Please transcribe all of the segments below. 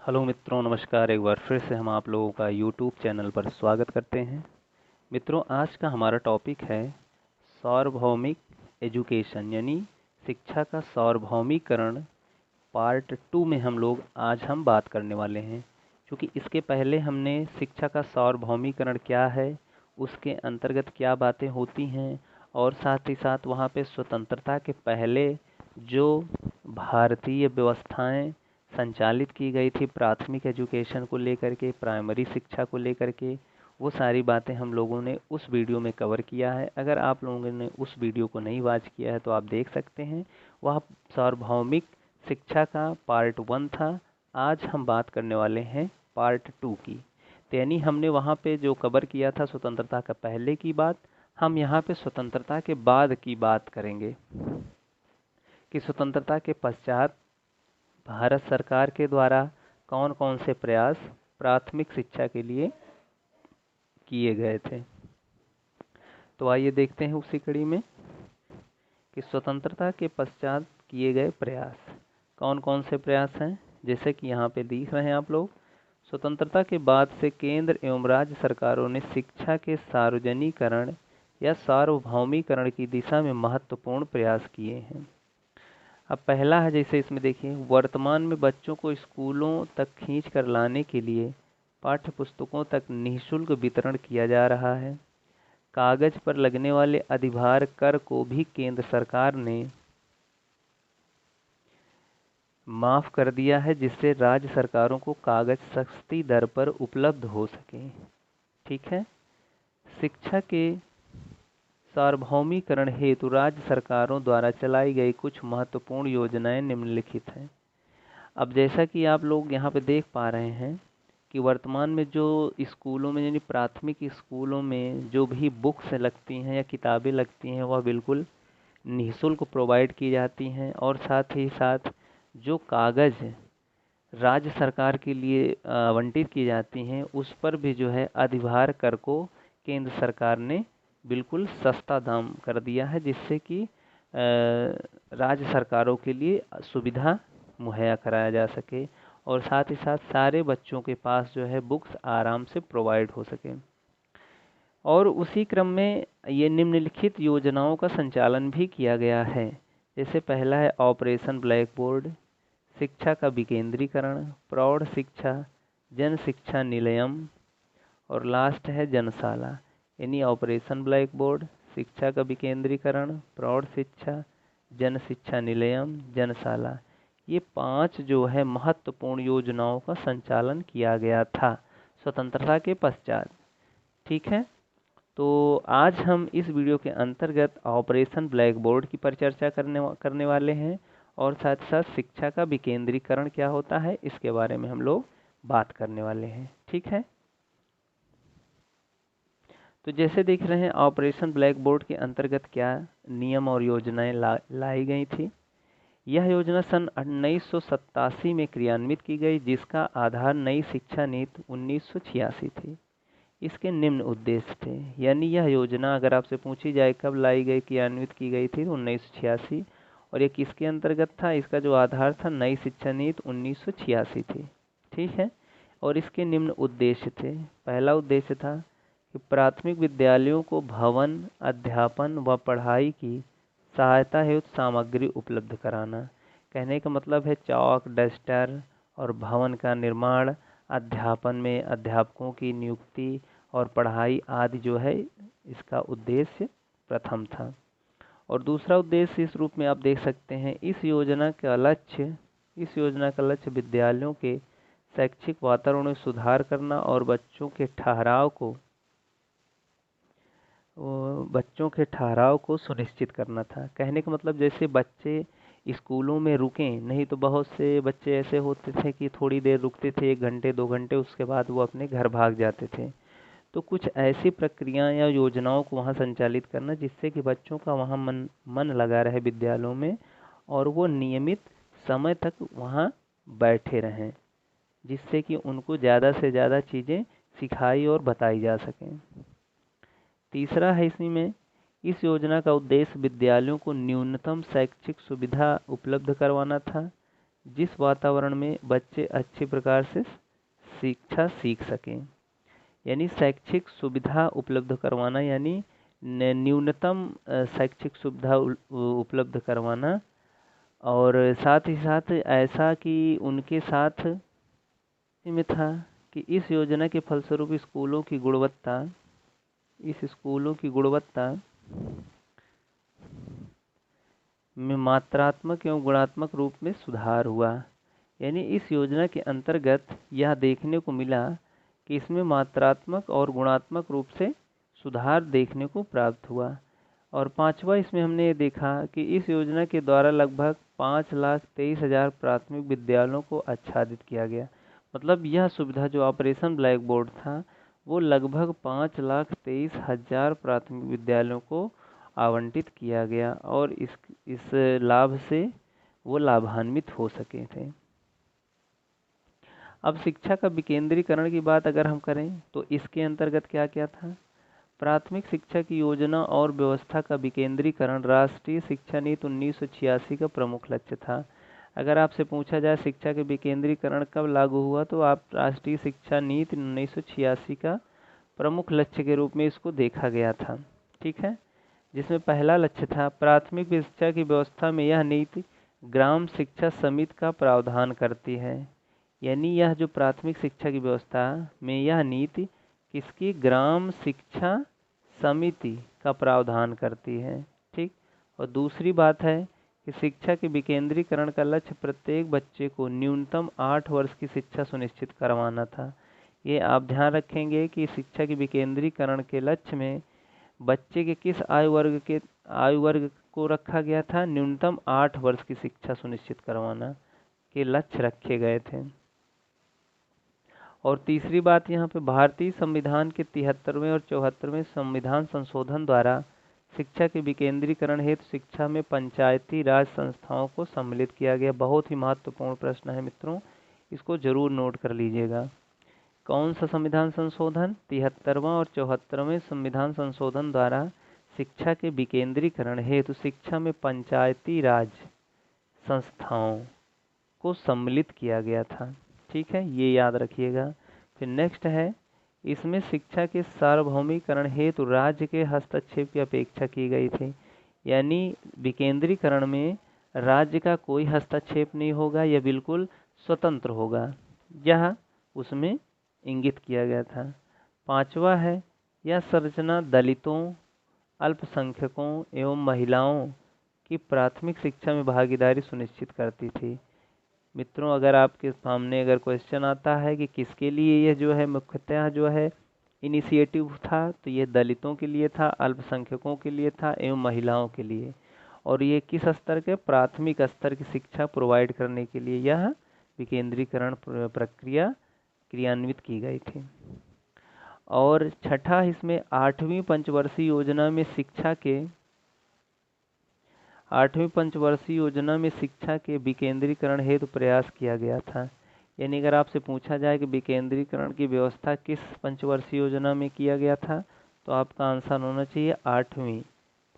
Hello मित्रों, नमस्कार। एक बार फिर से हम आप लोगों का यूट्यूब चैनल पर स्वागत करते हैं। मित्रों, आज का हमारा टॉपिक है सार्वभौमिक एजुकेशन, यानी शिक्षा का सार्वभौमिकरण। पार्ट 2 में हम बात करने वाले हैं, क्योंकि इसके पहले हमने शिक्षा का सार्वभौमिकरण क्या है, उसके अंतर्गत क्या बातें होती हैं, और साथ ही साथ वहाँ पे स्वतंत्रता के पहले जो भारतीय व्यवस्थाएं संचालित की गई थी प्राथमिक एजुकेशन को लेकर के, प्राइमरी शिक्षा को लेकर के, वो सारी बातें हम लोगों ने उस वीडियो में कवर किया है। अगर आप लोगों ने उस वीडियो को नहीं वॉच किया है तो आप देख सकते हैं। वह सार्वभौमिक शिक्षा का पार्ट 1 था। आज हम बात करने वाले हैं पार्ट 2 की। तो यानी हमने वहाँ पे जो कवर किया था स्वतंत्रता का पहले की बात, हम यहाँ पे स्वतंत्रता के बाद की बात करेंगे कि स्वतंत्रता के पश्चात भारत सरकार के द्वारा कौन कौन से प्रयास प्राथमिक शिक्षा के लिए किए गए थे। तो आइए देखते हैं उसी कड़ी में कि स्वतंत्रता के पश्चात किए गए प्रयास कौन कौन से प्रयास हैं। जैसे कि यहाँ पे दिख रहे हैं आप लोग, स्वतंत्रता के बाद से केंद्र एवं राज्य सरकारों ने शिक्षा के सार्वजनिकरण या सार्वभौमिकरण की दिशा में महत्वपूर्ण प्रयास किए हैं। अब पहला है, जैसे इसमें देखिए, वर्तमान में बच्चों को स्कूलों तक खींच कर लाने के लिए पाठ्य पुस्तकों तक निःशुल्क वितरण किया जा रहा है। कागज पर लगने वाले अधिभार कर को भी केंद्र सरकार ने माफ कर दिया है, जिससे राज्य सरकारों को कागज सस्ती दर पर उपलब्ध हो सके। ठीक है। शिक्षा के सार्वभौमिकरण हेतु राज्य सरकारों द्वारा चलाई गई कुछ महत्वपूर्ण योजनाएं निम्नलिखित हैं। अब जैसा कि आप लोग यहाँ पे देख पा रहे हैं कि वर्तमान में जो स्कूलों में, यानी प्राथमिक स्कूलों में जो भी बुक्स लगती हैं या किताबें लगती हैं, वह बिल्कुल निःशुल्क प्रोवाइड की जाती हैं। और साथ ही साथ जो कागज़ राज्य सरकार के लिए आवंटित की जाती हैं, उस पर भी जो है अधिभार कर को केंद्र सरकार ने बिल्कुल सस्ता दाम कर दिया है, जिससे कि राज्य सरकारों के लिए सुविधा मुहैया कराया जा सके, और साथ ही साथ सारे बच्चों के पास जो है बुक्स आराम से प्रोवाइड हो सके। और उसी क्रम में ये निम्नलिखित योजनाओं का संचालन भी किया गया है। जैसे पहला है ऑपरेशन ब्लैक बोर्ड, शिक्षा का विकेंद्रीकरण, प्रौढ़ शिक्षा, जन शिक्षा निलयम, और लास्ट है जनशाला। यानी ऑपरेशन ब्लैक बोर्ड, शिक्षा का विकेंद्रीकरण, प्रौढ़ शिक्षा, जन शिक्षा निलयम, जनशाला, ये 5 जो है महत्वपूर्ण योजनाओं का संचालन किया गया था स्वतंत्रता के पश्चात। ठीक है। तो आज हम इस वीडियो के अंतर्गत ऑपरेशन ब्लैक बोर्ड की परिचर्चा करने वाले हैं, और साथ ही साथ शिक्षा का विकेंद्रीकरण क्या होता है इसके बारे में हम लोग बात करने वाले हैं। ठीक है। तो जैसे देख रहे हैं, ऑपरेशन ब्लैक बोर्ड के अंतर्गत क्या नियम और योजनाएं लाई गई थी। यह योजना सन 1987 में क्रियान्वित की गई, जिसका आधार नई शिक्षा नीति 1986 थी। इसके निम्न उद्देश्य थे, यानी यह योजना अगर आपसे पूछी जाए कब लाई गई, क्रियान्वित की गई थी, तो 1986। और ये किसके अंतर्गत था, इसका जो आधार था नई शिक्षा नीति 1986 थी। ठीक है। और इसके निम्न उद्देश्य थे। पहला उद्देश्य था कि प्राथमिक विद्यालयों को भवन, अध्यापन व पढ़ाई की सहायता हेतु सामग्री उपलब्ध कराना। कहने का मतलब है चौक, डस्टर और भवन का निर्माण, अध्यापन में अध्यापकों की नियुक्ति और पढ़ाई आदि जो है, इसका उद्देश्य प्रथम था। और दूसरा उद्देश्य इस रूप में आप देख सकते हैं, इस योजना का लक्ष्य विद्यालयों के शैक्षिक वातावरण में सुधार करना और बच्चों के ठहराव को सुनिश्चित करना था। कहने का मतलब जैसे बच्चे स्कूलों में रुकें नहीं, तो बहुत से बच्चे ऐसे होते थे कि थोड़ी देर रुकते थे, 1 घंटे 2 घंटे, उसके बाद वो अपने घर भाग जाते थे। तो कुछ ऐसी प्रक्रियाएं या योजनाओं को वहाँ संचालित करना, जिससे कि बच्चों का वहाँ मन लगा रहे विद्यालयों में, और वो नियमित समय तक वहाँ बैठे रहें, जिससे कि उनको ज़्यादा से ज़्यादा चीज़ें सिखाई और बताई जा सकें। तीसरा है इसी में, इस योजना का उद्देश्य विद्यालयों को न्यूनतम शैक्षिक सुविधा उपलब्ध करवाना था, जिस वातावरण में बच्चे अच्छी प्रकार से शिक्षा सीख सकें। यानी शैक्षिक सुविधा उपलब्ध करवाना, यानी न्यूनतम शैक्षिक सुविधा उपलब्ध करवाना, और साथ ही साथ ऐसा कि उनके साथ में था कि इस योजना के फलस्वरूप स्कूलों की गुणवत्ता में मात्रात्मक एवं गुणात्मक रूप में सुधार हुआ। यानी इस योजना के अंतर्गत यह देखने को मिला कि इसमें मात्रात्मक और गुणात्मक रूप से सुधार देखने को प्राप्त हुआ। और पांचवा इसमें हमने ये देखा कि इस योजना के द्वारा लगभग 5,23,000 प्राथमिक विद्यालयों को आच्छादित किया गया। मतलब यह सुविधा जो ऑपरेशन ब्लैक बोर्ड था वो लगभग 5,23,000 प्राथमिक विद्यालयों को आवंटित किया गया और इस लाभ से वो लाभान्वित हो सके थे। अब शिक्षा का विकेंद्रीकरण की बात अगर हम करें तो इसके अंतर्गत क्या क्या था। प्राथमिक शिक्षा की योजना और व्यवस्था का विकेंद्रीकरण राष्ट्रीय शिक्षा नीति 1986 का प्रमुख लक्ष्य था। अगर आपसे पूछा जाए शिक्षा के विकेंद्रीकरण कब लागू हुआ तो आप राष्ट्रीय शिक्षा नीति 1986 का प्रमुख लक्ष्य के रूप में इसको देखा गया था। ठीक है, जिसमें पहला लक्ष्य था प्राथमिक शिक्षा की व्यवस्था में यह नीति ग्राम शिक्षा समिति का प्रावधान करती है। यानी यह जो प्राथमिक शिक्षा की व्यवस्था में यह नीति किसकी, ग्राम शिक्षा समिति का प्रावधान करती है। ठीक, और दूसरी बात है कि शिक्षा के विकेंद्रीकरण का लक्ष्य प्रत्येक बच्चे को न्यूनतम 8 वर्ष की शिक्षा सुनिश्चित करवाना था। ये आप ध्यान रखेंगे कि शिक्षा के विकेंद्रीकरण के लक्ष्य में बच्चे के किस आयु वर्ग को रखा गया था, न्यूनतम 8 वर्ष की शिक्षा सुनिश्चित करवाना के लक्ष्य रखे गए थे। और तीसरी बात यहाँ पे भारतीय संविधान के 73वें और 74वें संविधान संशोधन द्वारा शिक्षा के विकेंद्रीकरण हेतु शिक्षा में पंचायती राज संस्थाओं को सम्मिलित किया गया। बहुत ही महत्वपूर्ण प्रश्न है मित्रों, इसको जरूर नोट कर लीजिएगा। कौन सा संविधान संशोधन, 73वां और 74वें संविधान संशोधन द्वारा शिक्षा के विकेंद्रीकरण हेतु शिक्षा में पंचायती राज संस्थाओं को सम्मिलित किया गया था। ठीक है, ये याद रखिएगा। फिर नेक्स्ट है, इसमें शिक्षा के सार्वभौमिकरण हेतु राज्य के हस्तक्षेप की अपेक्षा की गई थी। यानी विकेंद्रीकरण में राज्य का कोई हस्तक्षेप नहीं होगा, यह बिल्कुल स्वतंत्र होगा, यह उसमें इंगित किया गया था। पांचवा है, यह संरचना दलितों, अल्पसंख्यकों एवं महिलाओं की प्राथमिक शिक्षा में भागीदारी सुनिश्चित करती थी। मित्रों, अगर आपके सामने अगर क्वेश्चन आता है कि किसके लिए यह जो है मुख्यतः जो है इनिशिएटिव था, तो ये दलितों के लिए था, अल्पसंख्यकों के लिए था एवं महिलाओं के लिए। और ये किस स्तर के, प्राथमिक स्तर की शिक्षा प्रोवाइड करने के लिए यह विकेंद्रीकरण प्रक्रिया क्रियान्वित की गई थी। और छठा, इसमें 8वीं पंचवर्षीय योजना में शिक्षा के विकेंद्रीकरण हेतु प्रयास किया गया था। यानी अगर आपसे पूछा जाए कि विकेंद्रीकरण की व्यवस्था किस पंचवर्षीय योजना में किया गया था, तो आपका आंसर होना चाहिए 8वीं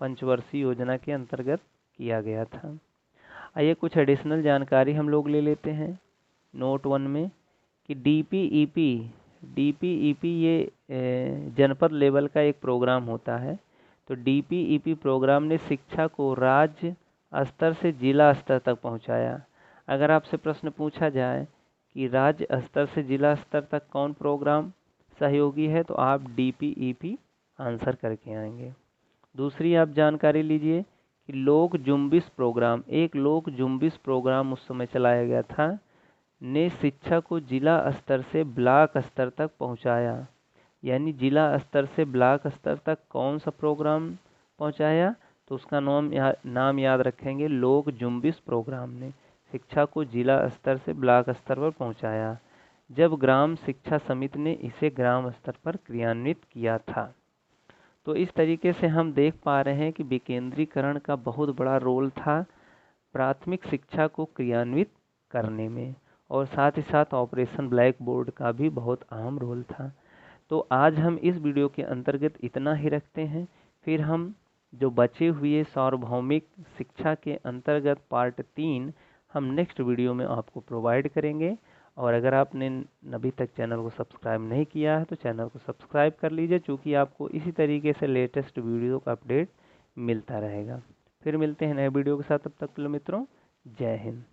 पंचवर्षीय योजना के अंतर्गत किया गया था। आइए कुछ एडिशनल जानकारी हम लोग ले लेते हैं नोट 1 में कि डीपीईपी ये जनपद लेवल का एक प्रोग्राम होता है। तो डीपीईपी प्रोग्राम ने शिक्षा को राज्य स्तर से जिला स्तर तक पहुंचाया। अगर आपसे प्रश्न पूछा जाए कि राज्य स्तर से जिला स्तर तक कौन प्रोग्राम सहयोगी है, तो आप डीपीईपी आंसर करके आएंगे। दूसरी आप जानकारी लीजिए कि लोक जुम्बिश प्रोग्राम उस समय चलाया गया था, ने शिक्षा को जिला स्तर से ब्लॉक स्तर तक पहुंचाया। यानी जिला स्तर से ब्लॉक स्तर तक कौन सा प्रोग्राम पहुंचाया, तो उसका नाम याद रखेंगे, लोक जुम्बिश प्रोग्राम ने शिक्षा को जिला स्तर से ब्लॉक स्तर पर पहुंचाया, जब ग्राम शिक्षा समिति ने इसे ग्राम स्तर पर क्रियान्वित किया था। तो इस तरीके से हम देख पा रहे हैं कि विकेंद्रीकरण का बहुत बड़ा रोल था प्राथमिक शिक्षा को क्रियान्वित करने में, और साथ ही साथ ऑपरेशन ब्लैक बोर्ड का भी बहुत अहम रोल था। तो आज हम इस वीडियो के अंतर्गत इतना ही रखते हैं। फिर हम जो बचे हुए सार्वभौमिक शिक्षा के अंतर्गत पार्ट 3 हम नेक्स्ट वीडियो में आपको प्रोवाइड करेंगे। और अगर आपने अभी तक चैनल को सब्सक्राइब नहीं किया है तो चैनल को सब्सक्राइब कर लीजिए, क्योंकि आपको इसी तरीके से लेटेस्ट वीडियो का अपडेट मिलता रहेगा। फिर मिलते हैं नए वीडियो के साथ, तब तक के लिए मित्रों जय हिंद।